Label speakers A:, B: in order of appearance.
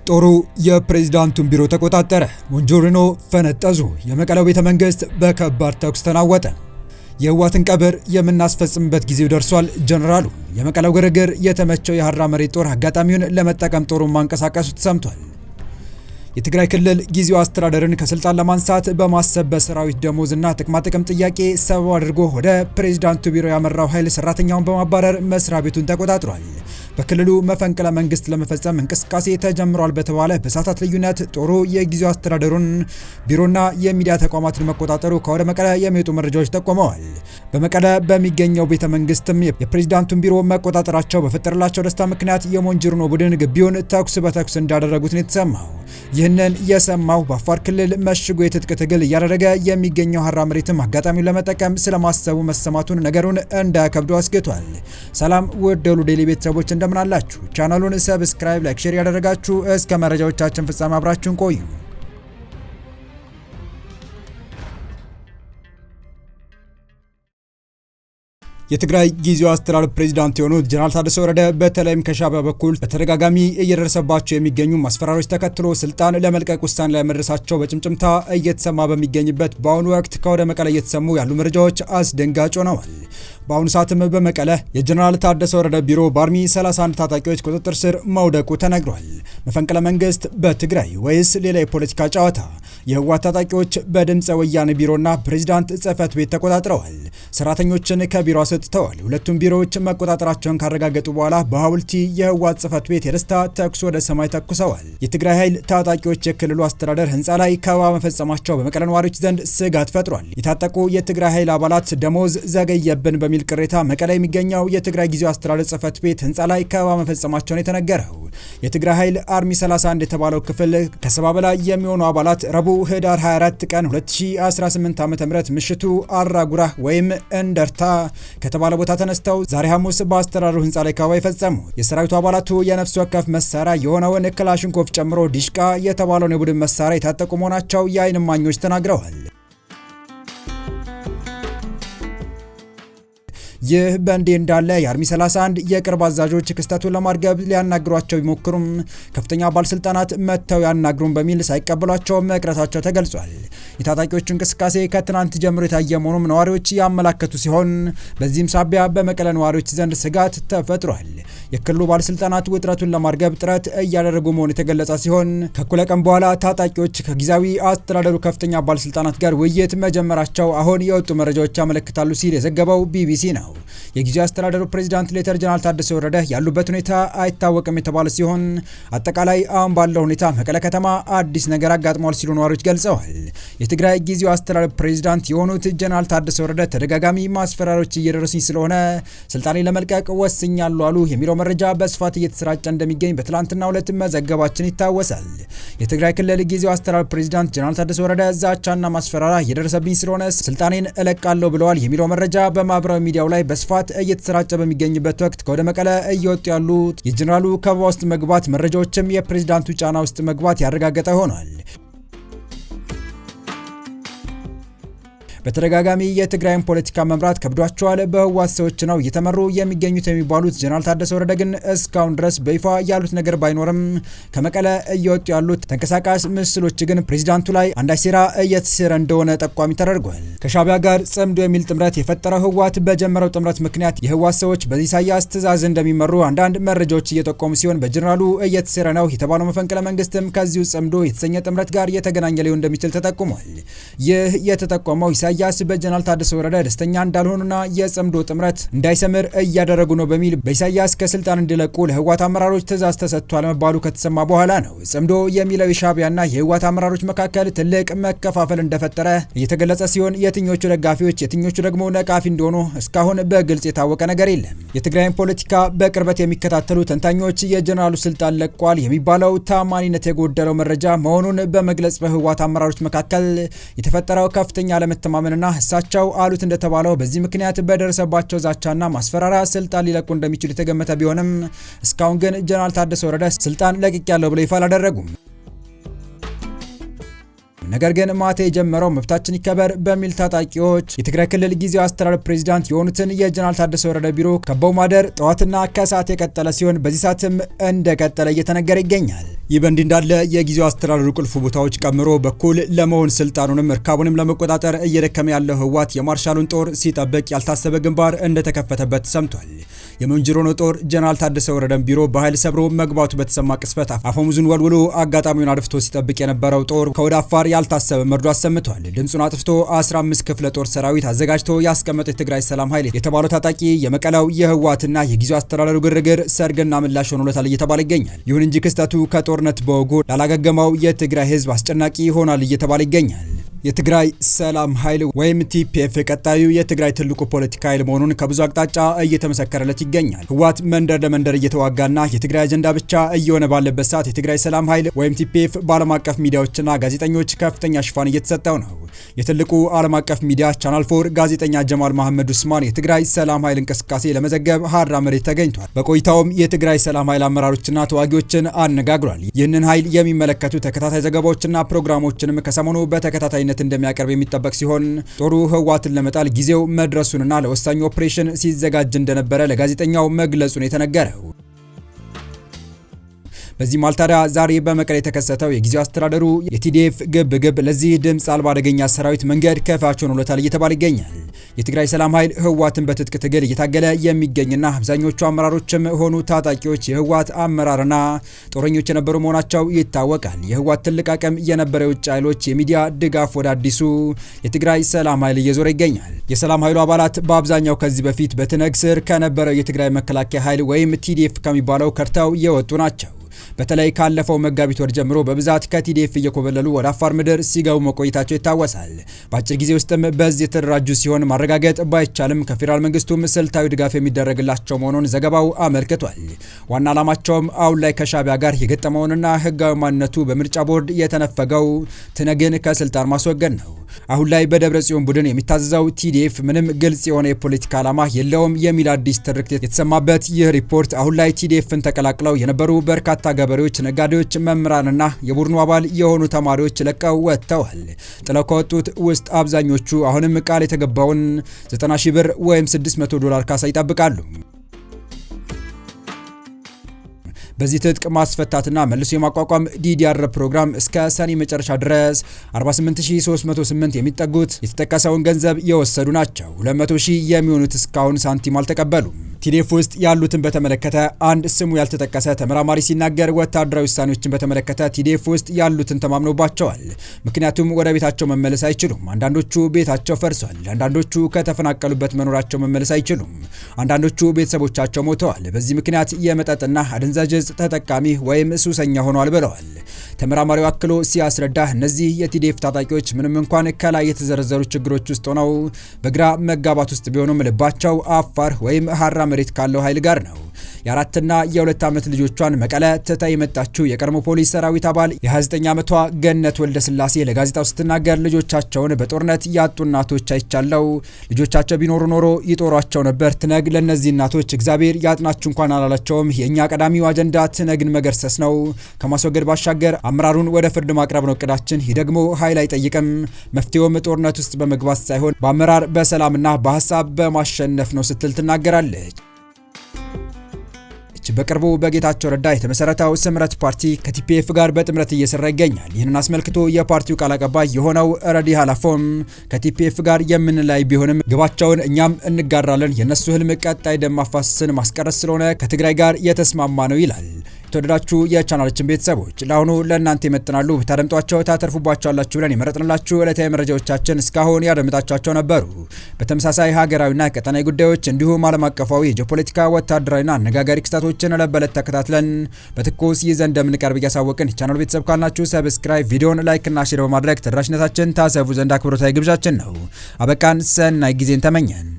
A: ጦሩ የፕሬዝዳንቱን ቢሮ ተቆጣጠረ። ሞንጆሪኖ ፈነጠዙ። የመቀለው ቤተ መንግስት በከባድ ተኩስ ተናወጠ። የህወሓትን ቀብር የምናስፈጽምበት ጊዜው ደርሷል ጀነራሉ። የመቀለው ግርግር የተመቸው የሐራ መሬት ጦር አጋጣሚውን ለመጠቀም ጦሩን ማንቀሳቀሱ ተሰምቷል። የትግራይ ክልል ጊዜው አስተዳደርን ከስልጣን ለማንሳት በማሰብ በሰራዊት ደሞዝና ጥቅማጥቅም ጥያቄ ሰበብ አድርጎ ወደ ፕሬዝዳንቱ ቢሮ ያመራው ኃይል ሰራተኛውን በማባረር መስሪያ ቤቱን ተቆጣጥሯል። በክልሉ መፈንቅለ መንግስት ለመፈጸም እንቅስቃሴ ተጀምሯል በተባለ በሰዓታት ልዩነት ጦሩ የጊዜው አስተዳደሩን ቢሮና የሚዲያ ተቋማትን መቆጣጠሩ ከወደ መቀለ የሚወጡ መረጃዎች ጠቁመዋል። በመቀለ በሚገኘው ቤተ መንግስትም የፕሬዝዳንቱን ቢሮ መቆጣጠራቸው በፈጠረላቸው ደስታ ምክንያት የሞንጆሪኖ ቡድን ግቢውን ተኩስ በተኩስ እንዳደረጉት ነው የተሰማው። ይህንን የሰማው በአፋር ክልል መሽጎ የትጥቅ ትግል እያደረገ የሚገኘው ሐራ መሬትም አጋጣሚውን ለመጠቀም ስለማሰቡ መሰማቱን ነገሩን እንዳያከብዱ አስግቷል። ሰላም ውድ የሁሉ ዴይሊ ቤተሰቦች እንደምን አላችሁ? ቻናሉን ሰብስክራይብ፣ ላይክ፣ ሼር ያደረጋችሁ እስከ መረጃዎቻችን ፍጻሜ አብራችሁን ቆዩ። የትግራይ ጊዜው አስተዳደር ፕሬዝዳንት የሆኑት ጀነራል ታደሰ ወረደ በተለይም ከሻዕቢያ በኩል በተደጋጋሚ እየደረሰባቸው የሚገኙ ማስፈራሪያዎች ተከትሎ ስልጣን ለመልቀቅ ውሳኔ ላይ መድረሳቸው በጭምጭምታ እየተሰማ በሚገኝበት በአሁኑ ወቅት ከወደ መቀለ እየተሰሙ ያሉ መረጃዎች አስደንጋጭ ሆነዋል። በአሁኑ ሰዓትም በመቀለ የጀነራል ታደሰ ወረደ ቢሮ በአርሚ 31 ታጣቂዎች ቁጥጥር ስር መውደቁ ተነግሯል። መፈንቅለ መንግስት በትግራይ ወይስ ሌላ የፖለቲካ ጨዋታ? የህወሓት ታጣቂዎች በድምፀ ወያኔ ቢሮና ፕሬዝዳንት ጽህፈት ቤት ተቆጣጥረዋል። ሰራተኞችን ከቢሮ አስወጥተዋል። ሁለቱም ቢሮዎች መቆጣጠራቸውን ካረጋገጡ በኋላ በሐውልቲ የህወሓት ጽህፈት ቤት የደስታ ተኩስ ወደ ሰማይ ተኩሰዋል። የትግራይ ኃይል ታጣቂዎች የክልሉ አስተዳደር ህንፃ ላይ ከበባ መፈጸማቸው በመቀለ ነዋሪዎች ዘንድ ስጋት ፈጥሯል። የታጠቁ የትግራይ ኃይል አባላት ደሞዝ ዘገየብን በሚል ቅሬታ መቀለ የሚገኘው የትግራይ ጊዜው አስተዳደር ጽህፈት ቤት ህንፃ ላይ ከበባ መፈጸማቸውን የተነገረው የትግራይ ኃይል አርሚ 31 የተባለው ክፍል ከ70 በላይ የሚሆኑ አባላት ረቡዕ ህዳር 24 ቀን 2018 ዓ.ም ምሽቱ አራጉራ ወይም እንደርታ ከተባለ ቦታ ተነስተው ዛሬ ሐሙስ በአስተዳደሩ ህንፃ ላይ ከበባ የፈጸሙ የሰራዊቱ አባላቱ የነፍስ ወከፍ መሳሪያ የሆነውን ክላሽንኮቭ ጨምሮ ዲሽቃ የተባለውን የቡድን መሳሪያ የታጠቁ መሆናቸው የዓይን እማኞች ተናግረዋል። ይህ በእንዲህ እንዳለ የአርሚ 31 የቅርብ አዛዦች ክስተቱን ለማርገብ ሊያናግሯቸው ቢሞክሩም ከፍተኛ ባለስልጣናት መጥተው ያናግሩን በሚል ሳይቀበሏቸው መቅረታቸው ተገልጿል። የታጣቂዎቹ እንቅስቃሴ ከትናንት ጀምሮ የታየ መሆኑን ነዋሪዎች ያመላከቱ ሲሆን በዚህም ሳቢያ በመቀለ ነዋሪዎች ዘንድ ስጋት ተፈጥሯል። የክልሉ ባለስልጣናት ውጥረቱን ለማርገብ ጥረት እያደረጉ መሆኑ የተገለጸ ሲሆን ከእኩለ ቀን በኋላ ታጣቂዎች ከጊዜያዊ አስተዳደሩ ከፍተኛ ባለስልጣናት ጋር ውይይት መጀመራቸው አሁን የወጡ መረጃዎች ያመለክታሉ ሲል የዘገበው ቢቢሲ ነው። የጊዜው አስተዳደሩ ፕሬዝዳንት ሌተር ጀነራል ታደሰ ወረደ ያሉበት ሁኔታ አይታወቅም የተባለ ሲሆን አጠቃላይ አሁን ባለው ሁኔታ መቀለ ከተማ አዲስ ነገር አጋጥሟል ሲሉ ነዋሪዎች ገልጸዋል። የትግራይ ጊዜው አስተዳደር ፕሬዝዳንት የሆኑት ጀነራል ታደሰ ወረደ ተደጋጋሚ ማስፈራሪያዎች እየደረሱኝ ስለሆነ ስልጣኔ ለመልቀቅ ወስኛለሁ አሉ የሚለው መረጃ በስፋት እየተሰራጨ እንደሚገኝ በትላንትናው ዕለት መዘገባችን ይታወሳል። የትግራይ ክልል ጊዜው አስተዳደር ፕሬዝዳንት ጀነራል ታደሰ ወረደ ዛቻና ማስፈራሪያ እየደረሰብኝ ስለሆነ ስልጣኔን እለቃለሁ ብለዋል የሚለው መረጃ በማህበራዊ ሚዲያው ላይ በስፋት እየተሰራጨ በሚገኝበት ወቅት ከወደ መቀለ እየወጡ ያሉት የጀነራሉ ከበባ ውስጥ መግባት መረጃዎችም የፕሬዝዳንቱ ጫና ውስጥ መግባት ያረጋገጠ ሆኗል። በተደጋጋሚ የትግራይን ፖለቲካ መምራት ከብዷቸዋል፣ በህወሓት ሰዎች ነው እየተመሩ የሚገኙት የሚባሉት ጀነራል ታደሰ ወረደ ግን እስካሁን ድረስ በይፋ ያሉት ነገር ባይኖርም ከመቀለ እየወጡ ያሉት ተንቀሳቃሽ ምስሎች ግን ፕሬዝዳንቱ ላይ አንዳች ሴራ እየተሰረ እንደሆነ ጠቋሚ ተደርጓል። ከሻዕቢያ ጋር ጽምዶ የሚል ጥምረት የፈጠረው ህወሓት በጀመረው ጥምረት ምክንያት የህወሓት ሰዎች በኢሳያስ ትዕዛዝ እንደሚመሩ አንዳንድ መረጃዎች እየጠቆሙ ሲሆን በጀነራሉ እየተሰረ ነው የተባለው መፈንቅለ መንግስትም ከዚሁ ጽምዶ የተሰኘ ጥምረት ጋር የተገናኘ ሊሆን እንደሚችል ተጠቁሟል። ይህ የተጠቆመው ኢሳያስ በጀነራል ታደሰ ወረደ ደስተኛ እንዳልሆኑና የጽምዶ ጥምረት እንዳይሰምር እያደረጉ ነው በሚል በኢሳያስ ከስልጣን እንዲለቁ ለህወሓት አመራሮች ትዕዛዝ ተሰጥቷል መባሉ ከተሰማ በኋላ ነው። ጽምዶ የሚለው የሻዕቢያና የህወሓት አመራሮች መካከል ትልቅ መከፋፈል እንደፈጠረ እየተገለጸ ሲሆን የትኞቹ ደጋፊዎች የትኞቹ ደግሞ ነቃፊ እንደሆኑ እስካሁን በግልጽ የታወቀ ነገር የለም። የትግራይን ፖለቲካ በቅርበት የሚከታተሉ ተንታኞች የጀነራሉ ስልጣን ለቋል የሚባለው ታማኒነት የጎደለው መረጃ መሆኑን በመግለጽ በህወሓት አመራሮች መካከል የተፈጠረው ከፍተኛ አለመተማመን እና እሳቸው አሉት እንደተባለው በዚህ ምክንያት በደረሰባቸው ዛቻና ማስፈራሪያ ስልጣን ሊለቁ እንደሚችሉ የተገመተ ቢሆንም እስካሁን ግን ጀነራል ታደሰ ወረደ ስልጣን ለቅቄያለሁ ብለው ይፋ አላደረጉም። ነገር ግን ማታ የጀመረው መብታችን ይከበር በሚል ታጣቂዎች የትግራይ ክልል ጊዜያዊ አስተዳደር ፕሬዝዳንት የሆኑትን የጀነራል ታደሰ ወረደ ቢሮ ከበው ማደር ጠዋትና ከሰዓት የቀጠለ ሲሆን በዚህ ሰዓትም እንደቀጠለ እየተነገረ ይገኛል። ይህ በእንዲህ እንዳለ የጊዜያዊ አስተዳደሩ ቁልፍ ቦታዎች ቀምሮ በኩል ለመሆን ስልጣኑንም እርካቡንም ለመቆጣጠር እየደከመ ያለው ህወሓት የማርሻሉን ጦር ሲጠብቅ ያልታሰበ ግንባር እንደተከፈተበት ሰምቷል። የመንጅሮኖ ጦር ጀነራል ታደሰ ወረደን ቢሮ በኃይል ሰብሮ መግባቱ በተሰማ ቅስበት አፈሙዙን ወልውሎ አጋጣሚውን አድፍቶ ሲጠብቅ የነበረው ጦር ከወደ አፋር ያልታሰበ መርዶ አሰምቷል። ድምጹን አጥፍቶ 15 ክፍለ ጦር ሰራዊት አዘጋጅቶ ያስቀመጠው የትግራይ ሰላም ኃይል የተባለው ታጣቂ የመቀለው የህወሓትና የጊዜያዊ አስተዳደሩ ግርግር ሰርግና ምላሽ ሆኖለታል እየተባለ ይገኛል። ይሁን እንጂ ክስተቱ ከጦርነት በወጉ ላላገገመው የትግራይ ህዝብ አስጨናቂ ይሆናል እየተባለ ይገኛል። የትግራይ ሰላም ኃይል ወይም ቲፒኤፍ ቀጣዩ የትግራይ ትልቁ ፖለቲካ ኃይል መሆኑን ከብዙ አቅጣጫ እየተመሰከረለት ይገኛል። ህወሓት መንደር ለመንደር እየተዋጋና የትግራይ አጀንዳ ብቻ እየሆነ ባለበት ሰዓት የትግራይ ሰላም ኃይል ወይም ቲፒኤፍ በዓለም አቀፍ ሚዲያዎችና ጋዜጠኞች ከፍተኛ ሽፋን እየተሰጠው ነው። የትልቁ ዓለም አቀፍ ሚዲያ ቻናል 4 ጋዜጠኛ ጀማል መሐመድ ኡስማን የትግራይ ሰላም ኃይል እንቅስቃሴ ለመዘገብ ሀራ መሬት ተገኝቷል። በቆይታውም የትግራይ ሰላም ኃይል አመራሮችና ተዋጊዎችን አነጋግሯል። ይህንን ኃይል የሚመለከቱ ተከታታይ ዘገባዎችና ፕሮግራሞችንም ከሰሞኑ በተከታታይነት እንደሚያቀርብ የሚጠበቅ ሲሆን ጦሩ ህወሓትን ለመጣል ጊዜው መድረሱንና ለወሳኙ ኦፕሬሽን ሲዘጋጅ እንደነበረ ለጋዜጠኛው መግለጹን የተነገረው። በዚህ ማልታዳ ዛሬ በመቀሌ የተከሰተው የጊዜያዊ አስተዳደሩ የቲዲኤፍ ግብ ለዚህ ድምጽ አልባ አደገኛ ሰራዊት መንገድ ከፋች ሆኖለታል እየተባለ ይገኛል። የትግራይ ሰላም ኃይል ህወሓትን በትጥቅ ትግል እየታገለ የሚገኝና አብዛኞቹ አመራሮችም ሆኑ ታጣቂዎች የህወሓት አመራርና ጦረኞች የነበሩ መሆናቸው ይታወቃል። የህወሓት ትልቅ አቅም የነበረው የውጭ ኃይሎች የሚዲያ ድጋፍ ወደ አዲሱ የትግራይ ሰላም ኃይል እየዞረ ይገኛል። የሰላም ኃይሉ አባላት በአብዛኛው ከዚህ በፊት በትነግ ስር ከነበረው የትግራይ መከላከያ ኃይል ወይም ቲዲኤፍ ከሚባለው ከርተው የወጡ ናቸው። በተለይ ካለፈው መጋቢት ወር ጀምሮ በብዛት ከቲዲኤፍ እየኮበለሉ ወደ አፋር ምድር ሲገቡ መቆየታቸው ይታወሳል። በአጭር ጊዜ ውስጥም በዚህ የተደራጁ ሲሆን ማረጋገጥ ባይቻልም ከፌዴራል መንግስቱም ስልታዊ ድጋፍ የሚደረግላቸው መሆኑን ዘገባው አመልክቷል። ዋና ዓላማቸውም አሁን ላይ ከሻዕቢያ ጋር የገጠመውንና ህጋዊ ማንነቱ በምርጫ ቦርድ የተነፈገው ትነግን ከስልጣን ማስወገድ ነው። አሁን ላይ በደብረ ጽዮን ቡድን የሚታዘዘው ቲዲኤፍ ምንም ግልጽ የሆነ የፖለቲካ ዓላማ የለውም የሚል አዲስ ትርክት የተሰማበት ይህ ሪፖርት አሁን ላይ ቲዲኤፍን ተቀላቅለው የነበሩ በርካታ ገበሬዎች፣ ነጋዴዎች፣ መምህራንና የቡድኑ አባል የሆኑ ተማሪዎች ለቀው ወጥተዋል። ጥለው ከወጡት ውስጥ አብዛኞቹ አሁንም ቃል የተገባውን 90 ሺህ ብር ወይም $600 ካሳ ይጠብቃሉ። በዚህ ትጥቅ ማስፈታትና መልሶ የማቋቋም ዲዲአር ፕሮግራም እስከ ሰኔ መጨረሻ ድረስ 48308 የሚጠጉት የተጠቀሰውን ገንዘብ የወሰዱ ናቸው። 200,000 የሚሆኑት እስካሁን ሳንቲም አልተቀበሉም። ቲዲኤፍ ውስጥ ያሉትን በተመለከተ አንድ ስሙ ያልተጠቀሰ ተመራማሪ ሲናገር ወታደራዊ ውሳኔዎችን በተመለከተ ቲዲኤፍ ውስጥ ያሉትን ተማምኖባቸዋል። ምክንያቱም ወደ ቤታቸው መመለስ አይችሉም። አንዳንዶቹ ቤታቸው ፈርሷል። አንዳንዶቹ ከተፈናቀሉበት መኖራቸው መመለስ አይችሉም። አንዳንዶቹ ቤተሰቦቻቸው ሞተዋል። በዚህ ምክንያት የመጠጥና አደንዛዥ ዕፅ ተጠቃሚ ወይም ሱሰኛ ሆነዋል ብለዋል። ተመራማሪው አክሎ ሲያስረዳ እነዚህ የቲዲኤፍ ታጣቂዎች ምንም እንኳን ከላይ የተዘረዘሩ ችግሮች ውስጥ ሆነው በግራ መጋባት ውስጥ ቢሆኑም ልባቸው አፋር ወይም ሀራ መሬት ካለው ኃይል ጋር ነው። የ4 እና የ2 ዓመት ልጆቿን መቀለ ትታ የመጣችው የቀድሞ ፖሊስ ሰራዊት አባል የ29 ዓመቷ ገነት ወልደ ስላሴ ለጋዜጣው ስትናገር ልጆቻቸውን በጦርነት ያጡ እናቶች አይቻለው። ልጆቻቸው ቢኖሩ ኖሮ ይጦሯቸው ነበር። ትነግ ለነዚህ እናቶች እግዚአብሔር ያጥናችሁ እንኳን አላላቸውም። የኛ ቀዳሚው አጀንዳ ትነግን መገርሰስ ነው። ከማስወገድ ባሻገር አመራሩን ወደ ፍርድ ማቅረብ ነው እቅዳችን። ይህ ደግሞ ኃይል አይጠይቅም። መፍትሄውም ጦርነት ውስጥ በመግባት ሳይሆን በአመራር በሰላምና በሐሳብ በማሸነፍ ነው ስትል ትናገራለች። በቅርቡ በጌታቸው ረዳ የተመሰረተው ስምረት ፓርቲ ከቲፒኤፍ ጋር በጥምረት እየሰራ ይገኛል። ይህንን አስመልክቶ የፓርቲው ቃል አቀባይ የሆነው ረዲ ሀላፎም ከቲፒኤፍ ጋር የምንለያይ ቢሆንም ግባቸውን እኛም እንጋራለን፣ የነሱ ህልም ቀጣይ ደም ማፋሰስን ማስቀረት ስለሆነ ከትግራይ ጋር የተስማማ ነው ይላል። የተወደዳችሁ የቻናላችን ቤተሰቦች ለአሁኑ ለእናንተ ይመጥናሉ ብታደምጧቸው ታተርፉባቸዋላችሁ ብለን የመረጥንላችሁ ዕለታዊ መረጃዎቻችን እስካሁን ያደምጣችኋቸው ነበሩ። በተመሳሳይ ሀገራዊና ቀጠናዊ ጉዳዮች እንዲሁም ዓለም አቀፋዊ የጂኦፖለቲካ ወታደራዊና አነጋጋሪ ክስተቶችን ለበለት ተከታትለን በትኩስ ይዘን እንደምንቀርብ እያሳወቅን የቻናሉ ቤተሰብ ካልናችሁ ሰብስክራይብ፣ ቪዲዮን ላይክ እና ሼር በማድረግ ተደራሽነታችን ታሰፉ ዘንድ አክብሮታዊ ግብዣችን ነው። አበቃን። ሰናይ ጊዜን ተመኘን።